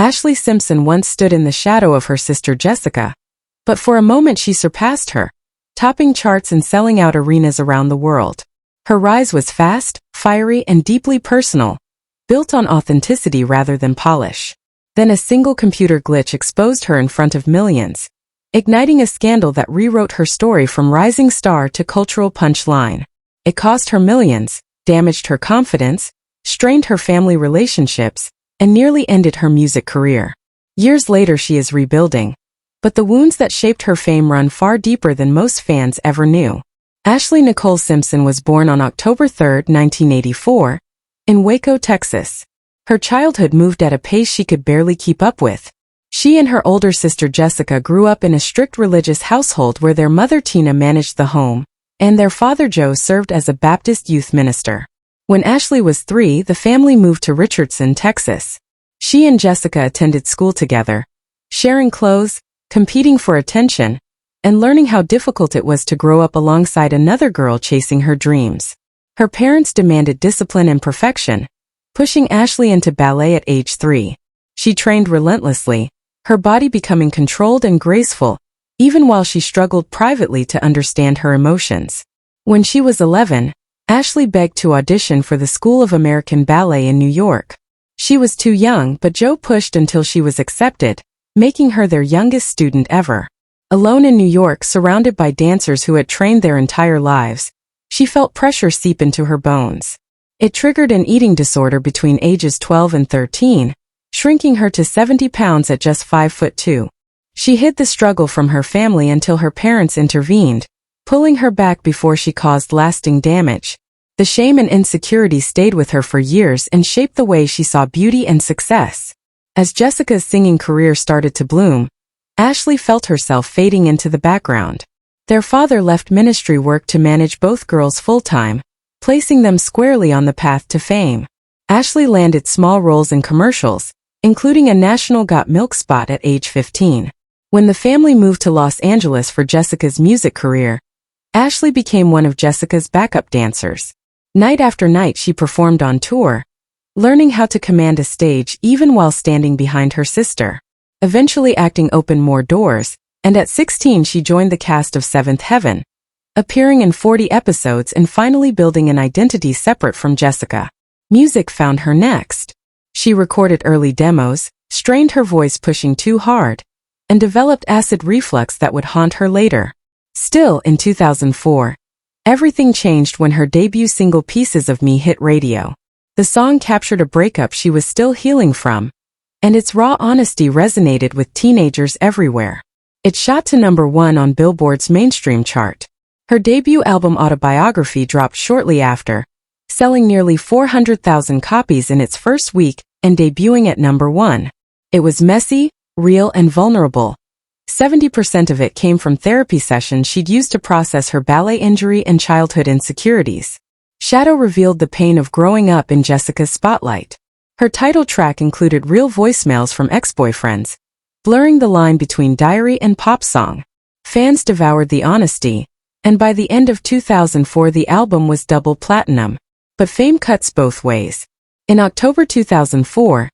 Ashlee Simpson once stood in the shadow of her sister Jessica, but for a moment she surpassed her, topping charts and selling out arenas around the world. Her rise was fast, fiery, and deeply personal, built on authenticity rather than polish. Then a single computer glitch exposed her in front of millions, igniting a scandal that rewrote her story from rising star to cultural punchline. It cost her millions, damaged her confidence, strained her family relationships, and nearly ended her music career. Years later she is rebuilding, but the wounds that shaped her fame run far deeper than most fans ever knew. Ashlee Nicole Simpson was born on October 3, 1984, in Waco, Texas. Her childhood moved at a pace she could barely keep up with. She and her older sister Jessica grew up in a strict religious household where their mother Tina managed the home, and their father Joe served as a Baptist youth minister. When Ashlee was 3, the family moved to Richardson, Texas. She and Jessica attended school together, sharing clothes, competing for attention, and learning how difficult it was to grow up alongside another girl chasing her dreams. Her parents demanded discipline and perfection, pushing Ashlee into ballet at age 3. She trained relentlessly, her body becoming controlled and graceful, even while she struggled privately to understand her emotions. When she was 11, Ashlee begged to audition for the School of American Ballet in New York. She was too young, but Joe pushed until she was accepted, making her their youngest student ever. Alone in New York, surrounded by dancers who had trained their entire lives, she felt pressure seep into her bones. It triggered an eating disorder between ages 12 and 13, shrinking her to 70 pounds at just 5'2". She hid the struggle from her family until her parents intervened, pulling her back before she caused lasting damage. The shame and insecurity stayed with her for years and shaped the way she saw beauty and success. As Jessica's singing career started to bloom, Ashlee felt herself fading into the background. Their father left ministry work to manage both girls full-time, placing them squarely on the path to fame. Ashlee landed small roles in commercials, including a National Got Milk spot at age 15. When the family moved to Los Angeles for Jessica's music career, Ashlee became one of Jessica's backup dancers. Night after night she performed on tour, learning how to command a stage even while standing behind her sister. Eventually acting opened more doors, and at 16 she joined the cast of Seventh Heaven, appearing in 40 episodes and finally building an identity separate from Jessica. Music found her next. She recorded early demos, strained her voice pushing too hard, and developed acid reflux that would haunt her later. Still, in 2004, everything changed when her debut single Pieces of Me hit radio. The song captured a breakup she was still healing from, and its raw honesty resonated with teenagers everywhere. It shot to #1 on Billboard's mainstream chart. Her debut album Autobiography dropped shortly after, selling nearly 400,000 copies in its first week and debuting at #1. It was messy, real, and vulnerable. 70% of it came from therapy sessions she'd used to process her ballet injury and childhood insecurities. Shadow revealed the pain of growing up in Jessica's spotlight. Her title track included real voicemails from ex-boyfriends, blurring the line between diary and pop song. Fans devoured the honesty, and by the end of 2004 the album was double platinum. But fame cuts both ways. In October 2004,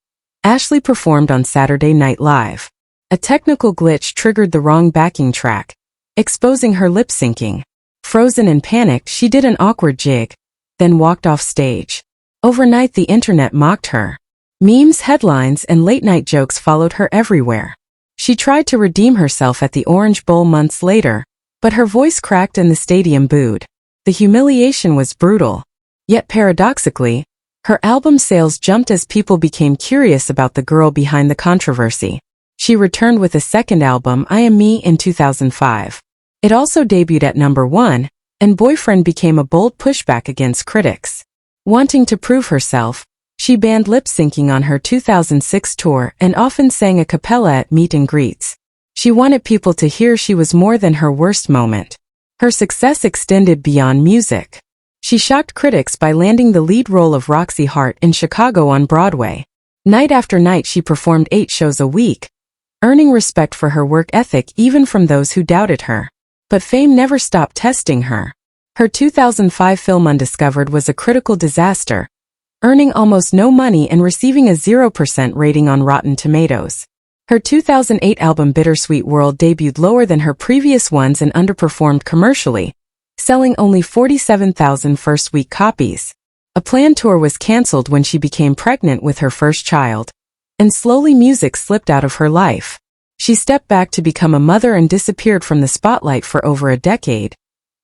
Ashlee performed on Saturday Night Live. A technical glitch triggered the wrong backing track, exposing her lip-syncing. Frozen and panicked, she did an awkward jig, then walked off stage. Overnight the internet mocked her. Memes, headlines, and late-night jokes followed her everywhere. She tried to redeem herself at the Orange Bowl months later, but her voice cracked and the stadium booed. The humiliation was brutal. Yet paradoxically, her album sales jumped as people became curious about the girl behind the controversy. She returned with a second album, I Am Me, in 2005. It also debuted at #1, and Boyfriend became a bold pushback against critics. Wanting to prove herself, she banned lip-syncing on her 2006 tour and often sang a cappella at meet and greets. She wanted people to hear she was more than her worst moment. Her success extended beyond music. She shocked critics by landing the lead role of Roxy Hart in Chicago on Broadway. Night after night she performed 8 shows a week, earning respect for her work ethic even from those who doubted her. But fame never stopped testing her. Her 2005 film Undiscovered was a critical disaster, earning almost no money and receiving a 0% rating on Rotten Tomatoes. Her 2008 album Bittersweet World debuted lower than her previous ones and underperformed commercially, selling only 47,000 first-week copies. A planned tour was cancelled when she became pregnant with her first child, and slowly music slipped out of her life. She stepped back to become a mother and disappeared from the spotlight for over a decade,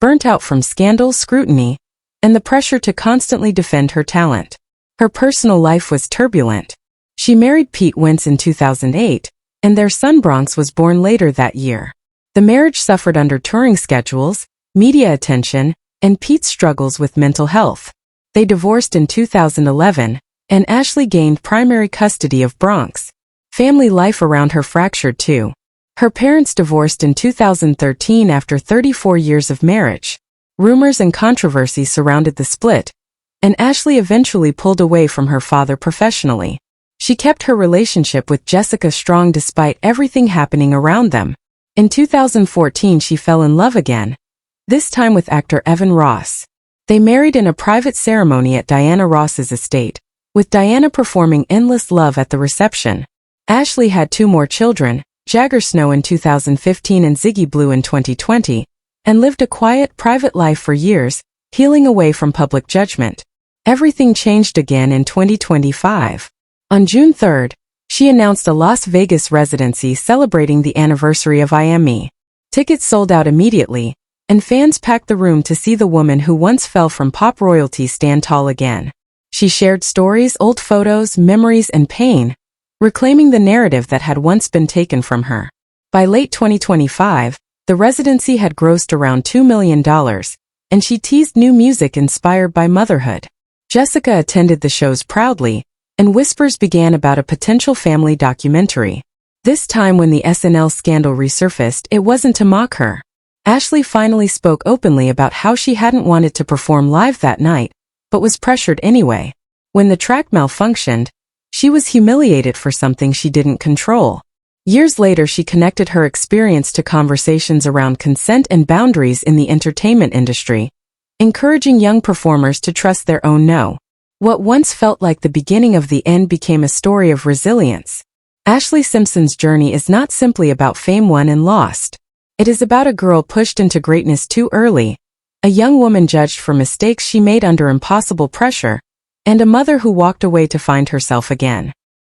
burnt out from scandal, scrutiny, and the pressure to constantly defend her talent. Her personal life was turbulent. She married Pete Wentz in 2008, and their son Bronx was born later that year. The marriage suffered under touring schedules, media attention, and Pete's struggles with mental health. They divorced in 2011, and Ashlee gained primary custody of Bronx. Family life around her fractured too. Her parents divorced in 2013 after 34 years of marriage. Rumors and controversy surrounded the split, and Ashlee eventually pulled away from her father professionally. She kept her relationship with Jessica strong despite everything happening around them. In 2014 she fell in love again, this time with actor Evan Ross. They married in a private ceremony at Diana Ross's estate, with Diana performing Endless Love at the reception. Ashlee had 2 more children, Jagger Snow in 2015 and Ziggy Blue in 2020, and lived a quiet, private life for years, healing away from public judgment. Everything changed again in 2025. On June 3rd, she announced a Las Vegas residency celebrating the anniversary of I Am Me. Tickets sold out immediately, and fans packed the room to see the woman who once fell from pop royalty stand tall again. She shared stories, old photos, memories, and pain, reclaiming the narrative that had once been taken from her. By late 2025, the residency had grossed around $2 million, and she teased new music inspired by motherhood. Jessica attended the shows proudly, and whispers began about a potential family documentary. This time when the SNL scandal resurfaced, it wasn't to mock her. Ashlee finally spoke openly about how she hadn't wanted to perform live that night, but was pressured anyway. When the track malfunctioned, she was humiliated for something she didn't control. Years later she connected her experience to conversations around consent and boundaries in the entertainment industry, encouraging young performers to trust their own no. What once felt like the beginning of the end became a story of resilience. Ashlee Simpson's journey is not simply about fame won and lost. It is about a girl pushed into greatness too early, a young woman judged for mistakes she made under impossible pressure, and a mother who walked away to find herself again.